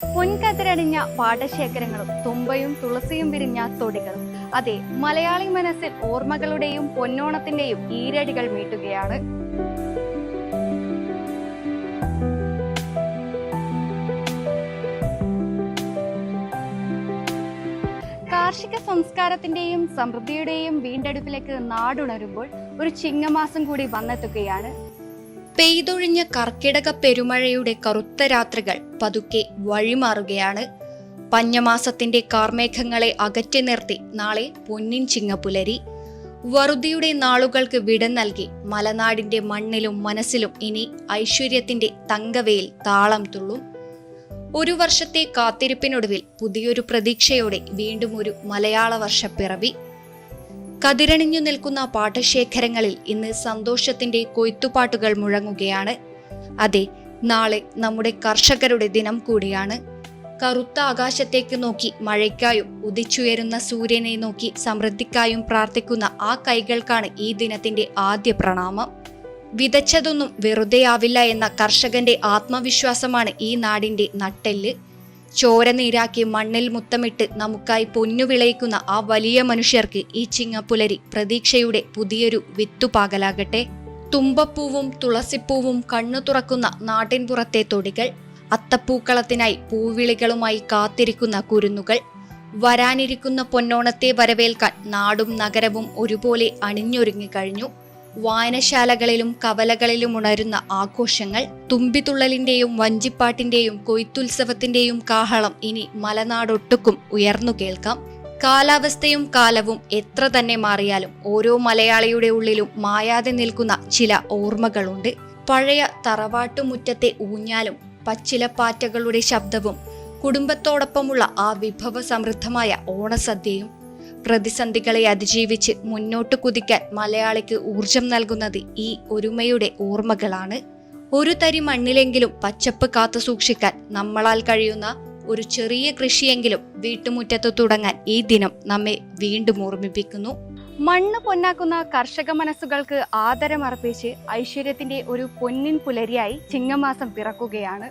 പൊൻകതിരണിഞ്ഞ പാടശേഖരങ്ങളും തുമ്പയും തുളസിയും വിരിഞ്ഞ തൊടികളും. അതെ, മലയാളി മനസ്സിൽ ഓർമ്മകളുടെയും പൊന്നോണത്തിന്റെയും ഈരടികൾ മീട്ടുകയാണ്. കാർഷിക സംസ്കാരത്തിന്റെയും സമൃദ്ധിയുടെയും വീണ്ടെടുപ്പിലേക്ക് നാടുണരുമ്പോൾ ഒരു ചിങ്ങമാസം കൂടി വന്നെത്തുകയാണ്. പെയ്തൊഴിഞ്ഞ കർക്കിടക പെരുമഴയുടെ കറുത്ത രാത്രികൾ പതുക്കെ വഴിമാറുകയാണ്. പഞ്ഞമാസത്തിന്റെ കാർമേഘങ്ങളെ അകറ്റി നിർത്തി നാളെ പൊന്നിൻ ചിങ്ങപ്പുലരി. വറുതിയുടെ നാളുകൾക്ക് വിട നൽകി മലനാടിന്റെ മണ്ണിലും മനസ്സിലും ഇനി ഐശ്വര്യത്തിന്റെ തങ്കവയിൽ താളം തുള്ളും. ഒരു വർഷത്തെ കാത്തിരിപ്പിനൊടുവിൽ പുതിയൊരു പ്രതീക്ഷയോടെ വീണ്ടും ഒരു മലയാള വർഷപ്പിറവി. കതിരണിഞ്ഞു നിൽക്കുന്ന പാടശേഖരങ്ങളിൽ ഇന്ന് സന്തോഷത്തിന്റെ കൊയ്ത്തുപാട്ടുകൾ മുഴങ്ങുകയാണ്. അതെ, നാളെ നമ്മുടെ കർഷകരുടെ ദിനം കൂടിയാണ്. കറുത്ത ആകാശത്തേക്ക് നോക്കി മഴയ്ക്കായും ഉദിച്ചുയരുന്ന സൂര്യനെ നോക്കി സമൃദ്ധിക്കായും പ്രാർത്ഥിക്കുന്ന ആ കൈകൾക്കാണ് ഈ ദിനത്തിന്റെ ആദ്യ പ്രണാമം. വിതച്ചതൊന്നും വെറുതെയാവില്ല എന്ന കർഷകന്റെ ആത്മവിശ്വാസമാണ് ഈ നാടിന്റെ നട്ടെല്ല്. ചോര നീരാക്കി മണ്ണിൽ മുത്തമിട്ട് നമുക്കായി പൊന്നു വിളയിക്കുന്ന ആ വലിയ മനുഷ്യർക്ക് ഈ ചിങ്ങപ്പുലരി പ്രതീക്ഷയുടെ പുതിയൊരു വിത്തുപാകലാകട്ടെ. തുമ്പപ്പൂവും തുളസിപ്പൂവും കണ്ണു തുറക്കുന്ന നാട്ടിൻപുറത്തെ തൊടികൾ, അത്തപ്പൂക്കളത്തിനായി പൂവിളികളുമായി കാത്തിരിക്കുന്ന കുരുന്നുകൾ, വരാനിരിക്കുന്ന പൊന്നോണത്തെ വരവേൽക്കാൻ നാടും നഗരവും ഒരുപോലെ അണിഞ്ഞൊരുങ്ങിക്കഴിഞ്ഞു. വായനശാലകളിലും കവലകളിലും ഉണരുന്ന ആഘോഷങ്ങൾ, തുമ്പിതുള്ളലിന്റെയും വഞ്ചിപ്പാട്ടിന്റെയും കൊയ്ത്തുത്സവത്തിന്റെയും കാഹളം ഇനി മലനാടൊട്ടുക്കും ഉയർന്നു കേൾക്കാം. കാലാവസ്ഥയും കാലവും എത്ര തന്നെ മാറിയാലും ഓരോ മലയാളിയുടെ ഉള്ളിലും മായാതെ നിൽക്കുന്ന ചില ഓർമ്മകളുണ്ട്. പഴയ തറവാട്ടുമുറ്റത്തെ ഊഞ്ഞാലും പച്ചിലപ്പാറ്റകളുടെ ശബ്ദവും കുടുംബത്തോടൊപ്പമുള്ള ആ വിഭവ സമൃദ്ധമായ ഓണസദ്യയും. പ്രതിസന്ധികളെ അതിജീവിച്ച് മുന്നോട്ട് കുതിക്കാൻ മലയാളിക്ക് ഊർജം നൽകുന്നത് ഈ ഒരുമയുടെ ഓർമ്മകളാണ്. ഒരു തരി മണ്ണിലെങ്കിലും പച്ചപ്പ് കാത്തു സൂക്ഷിക്കാൻ നമ്മളാൽ കഴിയുന്ന ഒരു ചെറിയ കൃഷിയെങ്കിലും വീട്ടുമുറ്റത്ത് തുടങ്ങാൻ ഈ ദിനം നമ്മെ വീണ്ടും ഓർമ്മിപ്പിക്കുന്നു. മണ്ണ് പൊന്നാക്കുന്ന കർഷക മനസ്സുകൾക്ക് ആദരമർപ്പിച്ച് ഐശ്വര്യത്തിന്റെ ഒരു പൊന്നിൻ പുലരിയായി ചിങ്ങമാസം പിറക്കുകയാണ്.